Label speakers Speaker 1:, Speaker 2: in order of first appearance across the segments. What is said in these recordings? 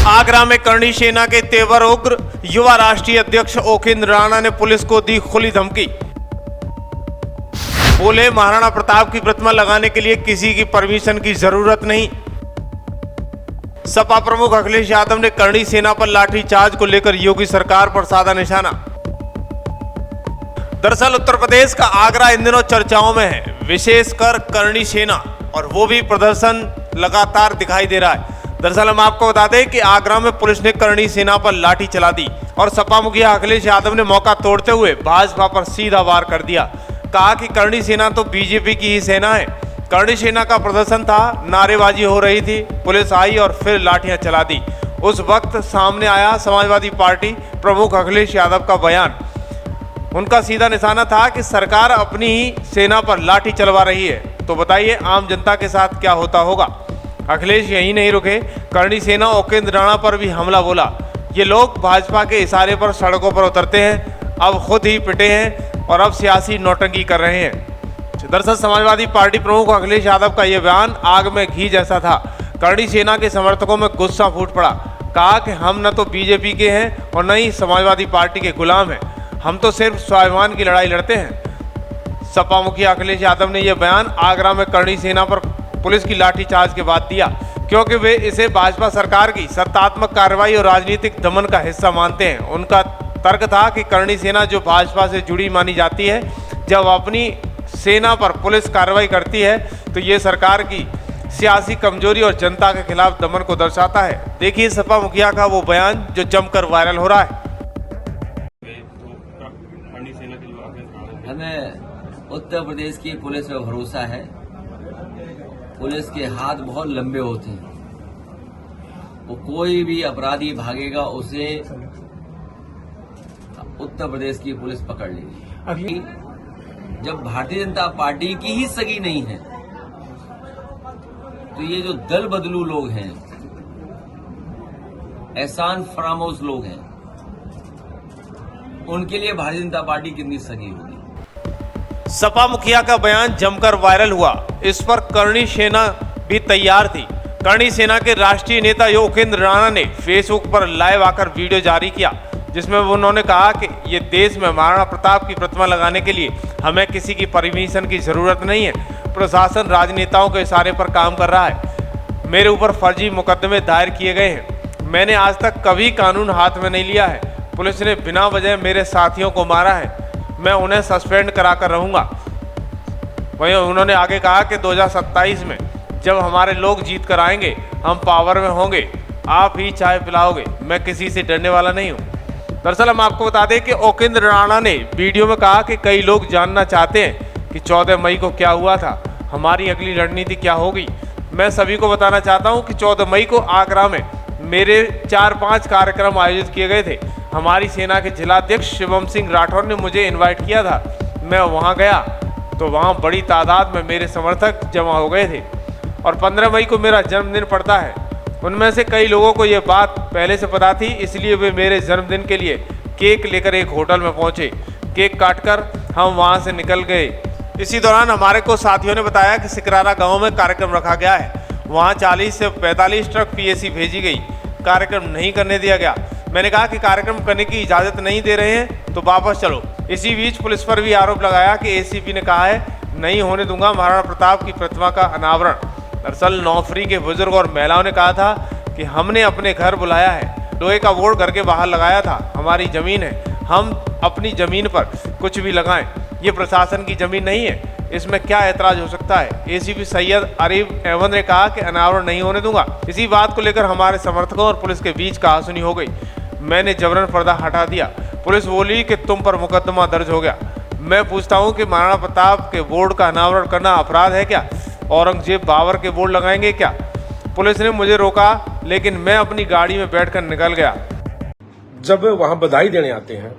Speaker 1: आगरा में करणी सेना के तेवर उग्र, युवा राष्ट्रीय अध्यक्ष ओकेंद्र राणा ने पुलिस को दी खुली धमकी। बोले महाराणा प्रताप की प्रतिमा लगाने के लिए किसी की परमिशन की जरूरत नहीं। सपा प्रमुख अखिलेश यादव ने करणी सेना पर लाठीचार्ज को लेकर योगी सरकार पर साधा निशाना। दरअसल उत्तर प्रदेश का आगरा इन दिनों चर्चाओं में है, विशेषकर करणी सेना, और वो भी प्रदर्शन लगातार दिखाई दे रहा है। दरअसल हम आपको बता दें कि आगरा में पुलिस ने करणी सेना पर लाठी चला दी और सपा मुखिया अखिलेश यादव ने मौका तोड़ते हुए भाजपा पर सीधा वार कर दिया। कहा कि करणी सेना तो बीजेपी की ही सेना है। करणी सेना का प्रदर्शन था, नारेबाजी हो रही थी, पुलिस आई और फिर लाठियां चला दी। उस वक्त सामने आया समाजवादी पार्टी प्रमुख अखिलेश यादव का बयान। उनका सीधा निशाना था कि सरकार अपनी ही सेना पर लाठी चलवा रही है। तो बताइए आम जनता के साथ क्या होता होगा। अखिलेश यही नहीं रुके, करणी सेना ओकेंद्र राणा पर भी हमला बोला। ये लोग भाजपा के इशारे पर सड़कों पर उतरते हैं, अब खुद ही पिटे हैं और अब सियासी नौटंकी कर रहे हैं। दरअसल समाजवादी पार्टी प्रमुख अखिलेश यादव का यह बयान आग में घी जैसा था। करणी सेना के समर्थकों में गुस्सा फूट पड़ा। कहा कि हम न तो बीजेपी के हैं और न ही समाजवादी पार्टी के गुलाम हैं, हम तो सिर्फ स्वाभिमान की लड़ाई लड़ते हैं। सपा मुखिया अखिलेश यादव ने यह बयान आगरा में करणी सेना पर पुलिस की लाठीचार्ज के बाद दिया, क्योंकि वे इसे भाजपा सरकार की सत्तात्मक कार्रवाई और राजनीतिक दमन का हिस्सा मानते हैं। उनका तर्क था कि करणी सेना जो भाजपा से जुड़ी मानी जाती है, जब अपनी सेना पर पुलिस कार्रवाई करती है तो ये सरकार की सियासी कमजोरी और जनता के खिलाफ दमन को दर्शाता है। देखिए सपा मुखिया का वो बयान जो जमकर वायरल हो रहा है।
Speaker 2: हमें उत्तर प्रदेश की पुलिस पर भरोसा है। पुलिस के हाथ बहुत लंबे होते हैं, वो कोई भी अपराधी भागेगा उसे उत्तर प्रदेश की पुलिस पकड़ लेगी। जब भारतीय जनता पार्टी की ही सगी नहीं है तो ये जो दल बदलू लोग हैं, एहसान फरामोश लोग हैं, उनके लिए भारतीय जनता पार्टी कितनी सगी होगी।
Speaker 1: सपा मुखिया का बयान जमकर वायरल हुआ। इस पर करणी सेना भी तैयार थी। करणी सेना के राष्ट्रीय नेता ओकेंद्र राणा ने फेसबुक पर लाइव आकर वीडियो जारी किया, जिसमें उन्होंने कहा कि ये देश में महाराणा प्रताप की प्रतिमा लगाने के लिए हमें किसी की परमिशन की जरूरत नहीं है। प्रशासन राजनेताओं के इशारे पर काम कर रहा है। मेरे ऊपर फर्जी मुकदमे दायर किए गए हैं। मैंने आज तक कभी कानून हाथ में नहीं लिया है। पुलिस ने बिना वजह मेरे साथियों को मारा है, मैं उन्हें सस्पेंड कराकर रहूंगा। वहीं उन्होंने आगे कहा कि 2027 में जब हमारे लोग जीत कर आएंगे, हम पावर में होंगे, आप ही चाय पिलाओगे, मैं किसी से डरने वाला नहीं हूं। दरअसल हम आपको बता दें कि ओकेंद्र राणा ने वीडियो में कहा कि कई लोग जानना चाहते हैं कि 14 मई को क्या हुआ था, हमारी अगली रणनीति क्या होगी। मैं सभी को बताना चाहता हूं कि 14 मई को आगरा में मेरे 4-5 कार्यक्रम आयोजित किए गए थे। हमारी सेना के जिलाध्यक्ष शिवम सिंह राठौर ने मुझे इनवाइट किया था। मैं वहां गया तो वहां बड़ी तादाद में मेरे समर्थक जमा हो गए थे और 15 मई को मेरा जन्मदिन पड़ता है। उनमें से कई लोगों को यह बात पहले से पता थी, इसलिए वे मेरे जन्मदिन के लिए केक लेकर एक होटल में पहुंचे। केक काटकर हम वहां से निकल गए। इसी दौरान हमारे को साथियों ने बताया कि सिकरारा गांव में कार्यक्रम रखा गया है, वहां 40 से 45 ट्रक पीएसी भेजी गई, कार्यक्रम नहीं करने दिया गया। मैंने कहा कि कार्यक्रम करने की इजाजत नहीं दे रहे हैं तो वापस चलो। इसी बीच पुलिस पर भी आरोप लगाया कि एसीपी ने कहा है नहीं होने दूंगा महाराणा प्रताप की प्रतिमा का अनावरण। दरअसल नौफरी के बुजुर्ग और महिलाओं ने कहा था कि हमने अपने घर बुलाया है, लोहे का बोर्ड घर के बाहर लगाया था, हमारी जमीन है, हम अपनी जमीन पर कुछ भी लगाएं, ये प्रशासन की जमीन नहीं है, इसमें क्या ऐतराज हो सकता है। एसीपी सैयद आरिफ अहमद ने कहा कि अनावरण नहीं होने दूंगा। इसी बात को लेकर हमारे समर्थकों और पुलिस के बीच कहासुनी हो गई। मैंने जबरन पर्दा हटा दिया। पुलिस बोली कि तुम पर मुकदमा दर्ज हो गया। मैं पूछता हूं कि महाराणा प्रताप के बोर्ड का अनावरण करना अपराध है क्या? औरंगजेब बाबर के बोर्ड लगाएंगे क्या? पुलिस ने मुझे रोका, लेकिन मैं अपनी गाड़ी में बैठकर निकल गया।
Speaker 3: जब वहां बधाई देने आते हैं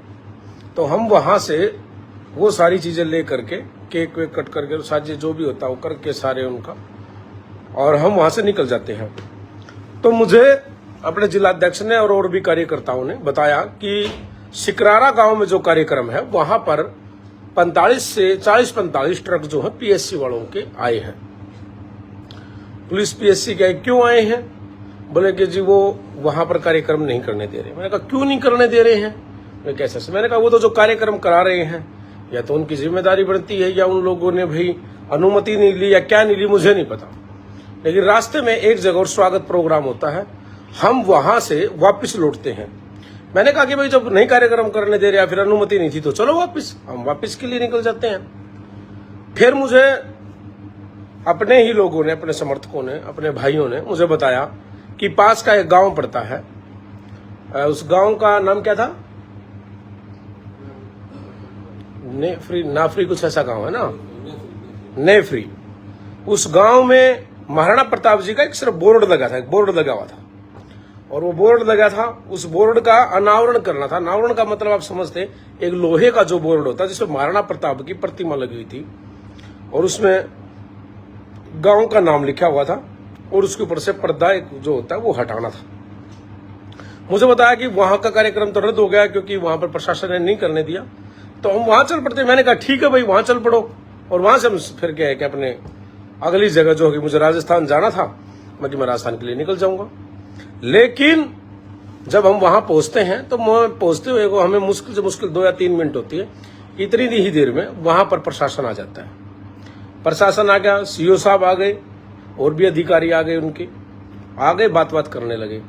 Speaker 3: तो हम वहां से वो सारी चीजें ले करके केक वेक कट करके साजे जो भी होता है वो करके सारे उनका, और हम वहां से निकल जाते हैं। तो मुझे अपने जिलाध्यक्ष ने और भी कार्यकर्ताओं ने बताया कि सिकरारा गांव में जो कार्यक्रम है वहां पर 45 से 40-45 ट्रक जो है पीएससी वालों के आए हैं। पुलिस पीएससी के क्यों आए हैं? बोले कि जी वो वहां पर कार्यक्रम नहीं करने दे रहे। मैंने कहा क्यों नहीं करने दे रहे हैं? कैसे? मैंने कहा वो तो जो कार्यक्रम करा रहे हैं या तो उनकी जिम्मेदारी बनती है या उन लोगों ने भाई अनुमति नहीं ली या क्या नहीं ली, मुझे नहीं पता। लेकिन रास्ते में एक जगह और स्वागत प्रोग्राम होता है, हम वहां से वापस लौटते हैं। मैंने कहा कि भाई जब नहीं कार्यक्रम करने दे रहे या फिर अनुमति नहीं थी तो चलो वापस, हम वापस के लिए निकल जाते हैं। फिर मुझे अपने ही लोगों ने, अपने समर्थकों ने, अपने भाइयों ने मुझे बताया कि पास का एक गांव पड़ता है, उस गांव का नाम क्या था? नाफरी कुछ ऐसा गांव है ना, नेफ्री। उस गांव में महाराणा प्रताप जी का एक सिर्फ बोर्ड लगा था, एक बोर्ड लगा हुआ था, और वो बोर्ड लगा था, उस बोर्ड का अनावरण करना था। अनावरण का मतलब आप समझते, एक लोहे का जो बोर्ड होता है जिसमें महाराणा प्रताप की प्रतिमा लगी हुई थी और उसमें गांव का नाम लिखा हुआ था और उसके ऊपर से पर्दा एक जो होता है वो हटाना था। मुझे बताया कि वहां का कार्यक्रम तो रद्द हो गया क्योंकि वहां पर प्रशासन ने नहीं करने दिया, तो हम वहां चल पड़ते। मैंने कहा ठीक है भाई वहां चल पड़ो, और वहां से हम फिर क्या है कि अपने अगली जगह जो कि मुझे राजस्थान जाना था, मैं राजस्थान के लिए निकल जाऊंगा। लेकिन जब हम वहां पहुंचते हैं तो पहुंचते हुए को हमें मुश्किल से मुश्किल 2 या 3 मिनट होती है। इतनी ही देर में वहां पर प्रशासन आ जाता है। प्रशासन आ गया, सीओ साहब आ गए और भी अधिकारी आ गए, उनके आ गए, बात करने लगे।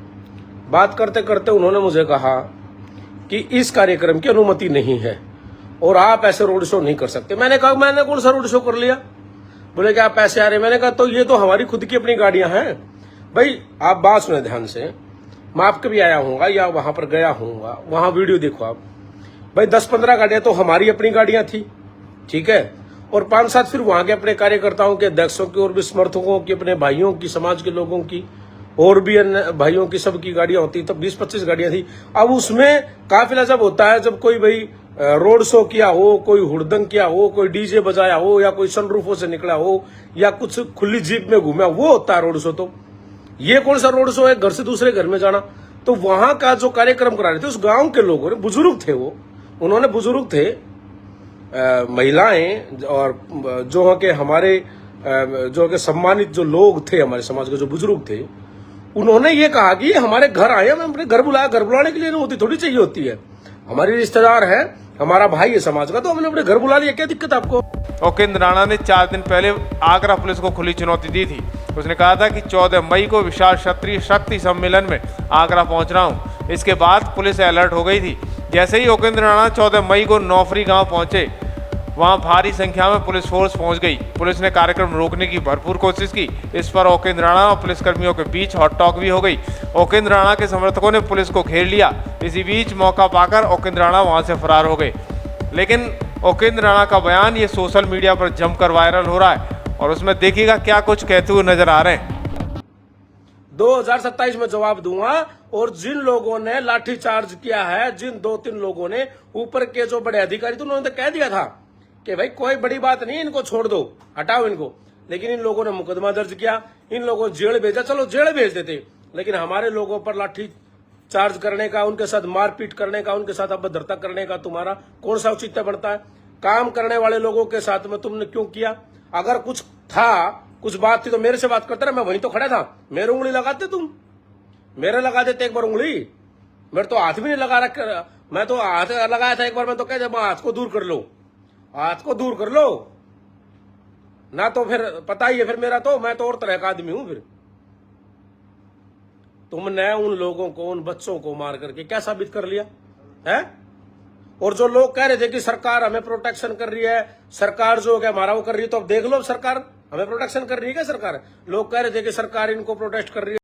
Speaker 3: बात करते करते उन्होंने मुझे कहा कि इस कार्यक्रम की अनुमति नहीं है और आप ऐसे रोड शो नहीं कर सकते। मैंने कहा मैंने कौन सा रोड शो कर लिया? बोले कि आप पैसे आ रहे। मैंने कहा तो ये तो हमारी खुद की अपनी गाड़ियां हैं। भाई आप बात सुने ध्यान से, मैं आपके भी आया हूँगा या वहां पर गया हूँगा, वहां वीडियो देखो आप। भाई 10-15 गाड़ियां तो हमारी अपनी गाड़ियां थी, ठीक है, और 5-7 फिर वहां के अपने कार्यकर्ताओं के, अध्यक्षों की और भी समर्थकों की, अपने भाइयों की, समाज के लोगों की और भी अन्य भाइयों की, सबकी गाड़ियां होती। तब 20-25 गाड़ियां थी। अब उसमें काफिला जब होता है, जब कोई भाई रोड शो किया हो, कोई हुड़दंग किया हो, कोई डीजे बजाया हो या कोई सनरूफों से निकला हो या कुछ खुली जीप में घूमा, वो होता है रोड शो। तो ये कौन सा रोड शो है, घर से दूसरे घर में जाना? तो वहां का जो कार्यक्रम करा रहे थे उस गांव के लोगों ने, बुजुर्ग थे वो, उन्होंने बुजुर्ग थे, महिलाएं और जो के हमारे जो के सम्मानित जो लोग थे हमारे समाज के, जो बुजुर्ग थे, उन्होंने ये कहा कि हमारे घर आए, हमें अपने घर बुलाया। घर बुलाने के लिए अनुमति थोड़ी चाहिए होती है, हमारी रिश्तेदार है, हमारा भाई है समाज का, तो हमने अपने घर बुला लिया, क्या दिक्कत आपको?
Speaker 1: उपेंद्र राणा ने 4 दिन पहले आगरा पुलिस को खुली चुनौती दी थी। उसने कहा था कि 14 मई को विशाल क्षत्रिय शक्ति सम्मेलन में आगरा पहुंच रहा हूं। इसके बाद पुलिस अलर्ट हो गई थी। जैसे ही उपेंद्र राणा 14 मई को नौफरी गांव पहुंचे, वहां भारी संख्या में पुलिस फोर्स पहुंच गई। पुलिस ने कार्यक्रम रोकने की भरपूर कोशिश की। इस पर उपेंद्र राणा और पुलिसकर्मियों के बीच हॉट टॉक भी हो गई। उपेंद्र राणा के समर्थकों ने पुलिस को घेर लिया। इसी बीच मौका पाकर उपेंद्र राणा वहां से फरार हो गए। लेकिन उपेंद्र राणा का बयान ये सोशल मीडिया पर जमकर वायरल हो रहा है और उसमें देखिएगा क्या कुछ कहते हुए नजर आ रहे हैं।
Speaker 3: 2027 में जवाब दूंगा, और जिन लोगों ने लाठीचार्ज किया है, जिन 2-3 लोगों ने, ऊपर के जो बड़े अधिकारी, तो उन्होंने तो कह दिया था कि भाई कोई बड़ी बात नहीं, इनको छोड़ दो, हटाओ इनको। लेकिन इन लोगों ने मुकदमा दर्ज किया, इन लोगों को जेल भेजा। चलो जेल भेज देते, लेकिन हमारे लोगों पर लाठी चार्ज करने का, उनके साथ मारपीट करने का, उनके साथ अभद्रता करने का तुम्हारा कौन सा औचित्य बनता है? काम करने वाले लोगों के साथ में तुमने क्यों किया? अगर कुछ था, कुछ बात थी तो मेरे से बात करते ना, मैं वहीं तो खड़ा था। मेरे उंगली लगाते तुम, मेरे लगा देते एक बार उंगली, मेरे तो हाथ भी नहीं लगा रखा। मैं तो हाथ लगाया था एक बार, मैं तो कहते हाथ को दूर कर लो, हाथ को दूर कर लो ना, तो फिर पता ही है फिर मेरा तो, मैं तो और तरह का आदमी हूं। फिर तुमने उन लोगों को, उन बच्चों को मार करके क्या साबित कर लिया है? और जो लोग कह रहे थे कि सरकार हमें प्रोटेक्शन कर रही है, सरकार जो है हमारा वो कर रही है, तो अब देख लो सरकार हमें प्रोटेक्शन कर रही है क्या? सरकार, लोग कह रहे थे कि सरकार इनको प्रोटेक्ट कर रही है।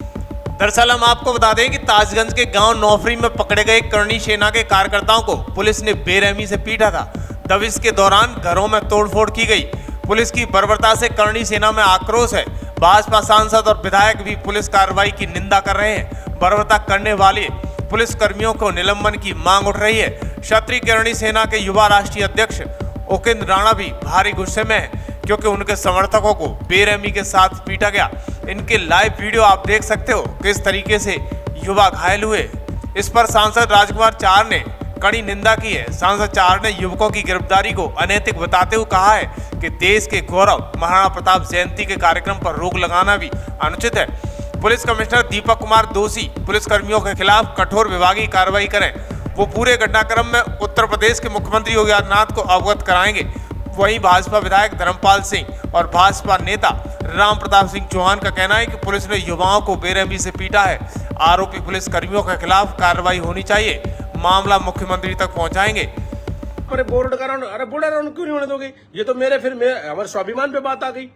Speaker 1: दरअसल हम आपको बता दें कि ताजगंज के गांव नौफरी में पकड़े गए करणी सेना के कार्यकर्ताओं को पुलिस ने बेरहमी से पीटा था। दबिश के दौरान घरों में तोड़फोड़ की गई। पुलिस की बर्बरता से करणी सेना में आक्रोश है। भाजपा सांसद और विधायक भी पुलिस कार्रवाई की निंदा कर रहे हैं। बर्बरता करने वाले पुलिस कर्मियों को निलंबन की मांग उठ रही है। क्षत्रिय करणी सेना के युवा राष्ट्रीय अध्यक्ष उपेंद्र राणा भी भारी गुस्से में है, क्योंकि उनके समर्थकों को बेरहमी के साथ पीटा गया। इनके लाइव वीडियो आप देख सकते हो किस तरीके से युवा घायल हुए। इस पर सांसद राजकुमार चार ने कड़ी निंदा की है। सांसद चार ने युवकों की गिरफ्तारी को अनैतिक बताते हुए कहा है कि देश के गौरव महाराणा प्रताप जयंती के कार्यक्रम पर रोक लगाना भी अनुचित है। पुलिस कमिश्नर दीपक कुमार दोषी पुलिस कर्मियों के खिलाफ कठोर विभागीय कार्रवाई करें। वो पूरे घटनाक्रम में उत्तर प्रदेश के मुख्यमंत्री योगी आदित्यनाथ को अवगत कराएंगे। वहीं भाजपा विधायक धर्मपाल सिंह और भाजपा नेता राम प्रताप सिंह चौहान का कहना है कि पुलिस ने युवाओं को बेरहमी से पीटा है। आरोपी पुलिस कर्मियों के खिलाफ कार्रवाई होनी चाहिए। मामला मुख्यमंत्री तक पहुंचाएंगे।
Speaker 3: अरे बोर्ड का अरे बोर्ड क्यों नहीं होने दोगे? ये तो मेरे हमारे स्वाभिमान पे बात आ गई।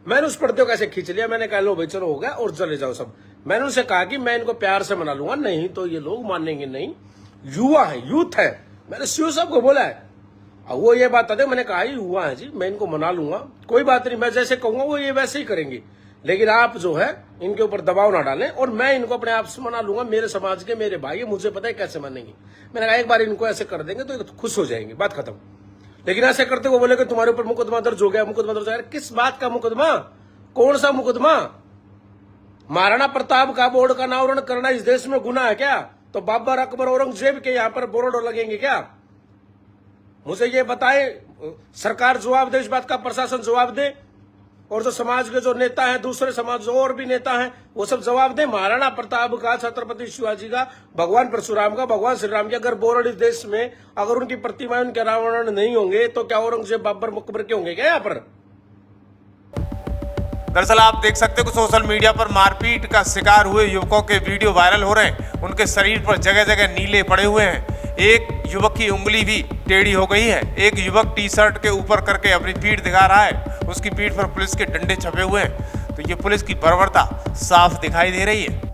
Speaker 3: मैंने उस पर्दे को कैसे खींच लिया, मैंने कहा लो भाई चलो हो गया और चले जाओ सब। मैंने उनसे कहा कि मैं इनको प्यार से मना लूंगा, नहीं तो ये लोग मानेंगे नहीं। युवा है, यूथ है। मैंने सीओ साहब को बोला है, अब वो ये बात आते, मैंने कहा युवा है जी, मैं इनको मना लूंगा, कोई बात नहीं, मैं जैसे कहूंगा वो ये वैसे ही करेंगे, लेकिन आप जो है इनके ऊपर दबाव ना डालें और मैं इनको अपने आप से मना लूंगा। मेरे समाज के मेरे भाई है, मुझे पता है कैसे मानेंगे। मैंने कहा एक बार इनको ऐसे कर देंगे तो खुश हो जाएंगे, बात खत्म। लेकिन ऐसे करते वो बोले कि तुम्हारे ऊपर मुकदमा दर्ज हो गया, मुकदमा दर्ज हो गया। किस बात का मुकदमा? कौन सा मुकदमा? महाराणा प्रताप का बोर्ड का अनावरण करना इस देश में गुनाह है क्या? तो बाबर अकबर औरंगजेब के यहाँ पर बोर्ड लगेंगे क्या? मुझे ये बताए, सरकार जवाब दे, इस बात का प्रशासन जवाब दे, और जो समाज के जो नेता हैं, दूसरे समाज जो और भी नेता हैं, वो सब जवाब दे। महाराणा प्रताप का, छत्रपति शिवाजी का, भगवान परशुराम का, भगवान श्री राम के अगर बोर्ड इस देश में अगर उनकी प्रतिमाएं, उनके अनावरण नहीं होंगे तो क्या औरंगजेब बाबर अकबर के होंगे क्या यहाँ पर?
Speaker 1: दरअसल आप देख सकते हो कि सोशल मीडिया पर मारपीट का शिकार हुए युवकों के वीडियो वायरल हो रहे हैं। उनके शरीर पर जगह जगह नीले पड़े हुए हैं। एक युवक की उंगली भी टेढ़ी हो गई है। एक युवक टी शर्ट के ऊपर करके अपनी पीठ दिखा रहा है। उसकी पीठ पर पुलिस के डंडे छपे हुए हैं। तो ये पुलिस की बर्बरता साफ दिखाई दे रही है।